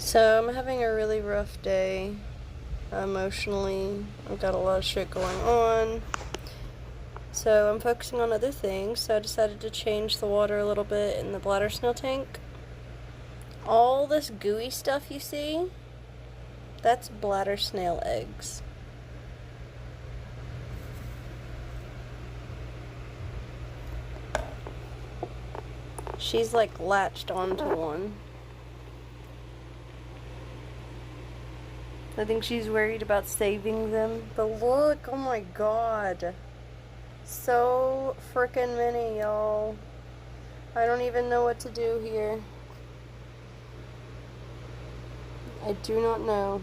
So I'm having a really rough day emotionally. I've got a lot of shit going on. So I'm focusing on other things. So I decided to change the water a little bit in the bladder snail tank. All this gooey stuff you see, that's bladder snail eggs. She's like latched onto one. I think she's worried about saving them. But look, oh my god. So frickin' many, y'all. I don't even know what to do here. I do not know.